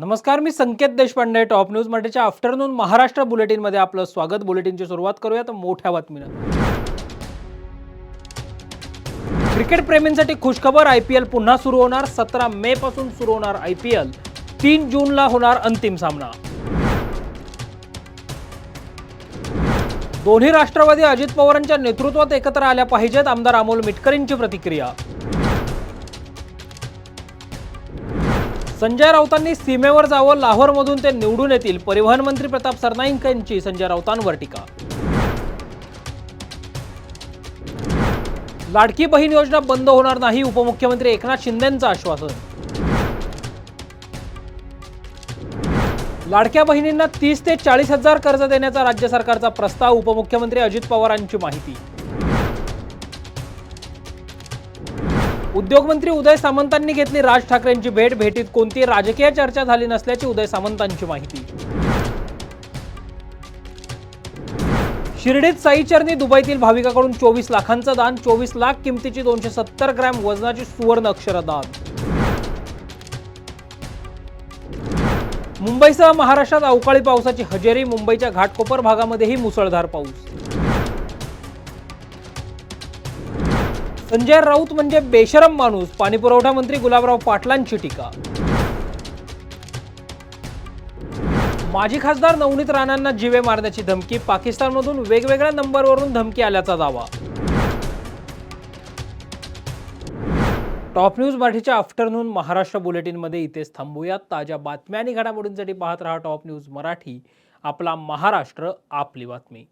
नमस्कार, मी संकेत Deshpande. Top news मराठीच्या afternoon Maharashtra बुलेटिनमध्ये आपलं स्वागत. बुलेटिनची सुरुवात करूयात मोठ्या बातमीनं. क्रिकेट प्रेमींसाठी खुशखबर. IPL पुन्हा सुरू होणार. 17 मे पासून सुरू होणार IPL. 3 जूनला होणार अंतिम सामना. दोन्ही राष्ट्रवादी अजित पवारांच्या नेतृत्वात एकत्र आल्या पाहिजेत. आमदार अमोल मिटकरींची प्रतिक्रिया. संजय राऊतांनी सीमेवर जावं. लाहोरमधून ते निवडून येतील. परिवहन मंत्री प्रताप सरनाईक यांची संजय राऊतांवर टीका. लाडकी बहीण योजना बंद होणार नाही. उपमुख्यमंत्री एकनाथ शिंदेंचं आश्वासन. लाडक्या बहिणींना 30 ते 40 हजार कर्ज देण्याचा राज्य सरकारचा प्रस्ताव. उपमुख्यमंत्री अजित पवारांची माहिती. उद्योगमंत्री उदय सामंतांनी घेतली राज ठाकरेंची भेट. भेटीत कोणती राजकीय चर्चा झाली नसल्याची उदय सामंतांची माहिती. शिर्डीत साई चरणी दुबईतील भाविकाकडून 24 लाखांचं दान. 24 लाख किमतीची 270 ग्रॅम वजनाची सुवर्ण अक्षरदान. मुंबईसह महाराष्ट्रात अवकाळी पावसाची हजेरी. मुंबईच्या घाटकोपर भागामध्येही मुसळधार पाऊस. संजय राऊत म्हणजे बेशरम माणूस. पाणीपुरवठा मंत्री गुलाबराव पाटलांची टीका. माजी खासदार नवनीत राणांना जीवे मारण्याची धमकी. पाकिस्तानमधून वेगवेगळ्या नंबरवरून धमकी आल्याचा दावा. टॉप न्यूज मराठीच्या आफ्टरनून महाराष्ट्र बुलेटिनमध्ये इथेच थांबूयात. ताज्या बातम्या आणि घडामोडींसाठी पाहत रहा टॉप न्यूज मराठी. आपला महाराष्ट्र, आपली बातमी.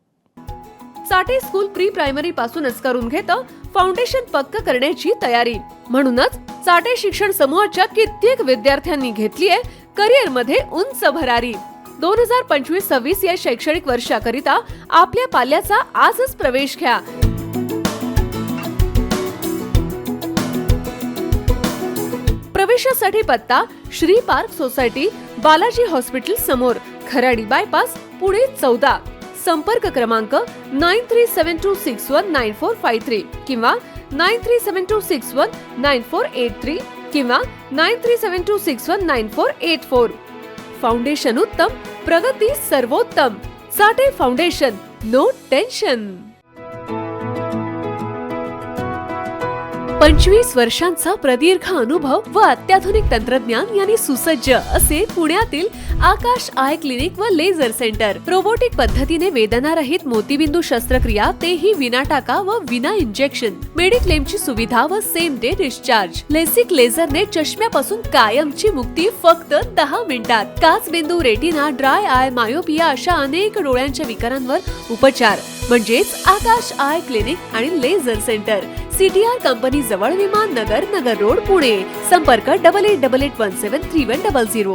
साठे स्कूल प्री प्रायमरी पासूनच करून घेतं फाउंडेशन पक्क करण्याची तयारी. म्हणूनच साठे शिक्षण समूहाच्या कित्येक विद्यार्थ्यांनी घेतलीये करिअर मध्ये उंच भरारी. 2025-26 या शैक्षणिक वर्षाकरिता आपल्या पाल्याचा आजच प्रवेश घ्या. प्रवेशासाठी पत्ता Shri park society, Balaji hospital समोर, खराडी बायपास, पुणे 14. संपर्क क्रमांक 9372619453 किंवा 9372619483 किंवा 9372619484. फाउंडेशन उत्तम, प्रगती सर्वोत्तम. साठे फाउंडेशन, नो टेन्शन. 25 वर्षांचा प्रदीर्घ अनुभव व अत्याधुनिक तंत्रज्ञान यांनी सुसज्ज असे पुण्यातील आकाश आय क्लिनिक व लेझर सेंटर. रोबोटिक पद्धतीने वेदनारहित मोतीबिंदू शस्त्रक्रिया, तेही विना टाका व विना इंजेक्शन. मेडिक्लेमची सुविधा व सेम डे डिस्चार्ज. लेसिक लेझरने चष्म्यापासून कायमची मुक्ती फक्त 10 मिनिटात. काचबिंदू, रेटिना, ड्राय आय, मायोपिया अशा अनेक डोळ्यांच्या विकारांवर उपचार म्हणजेच आकाश आय क्लिनिक आणि लेझर सेंटर. CTR कंपनी जवळ, विमान नगर, नगर रोड, पुणे. संपर्क 8888173100.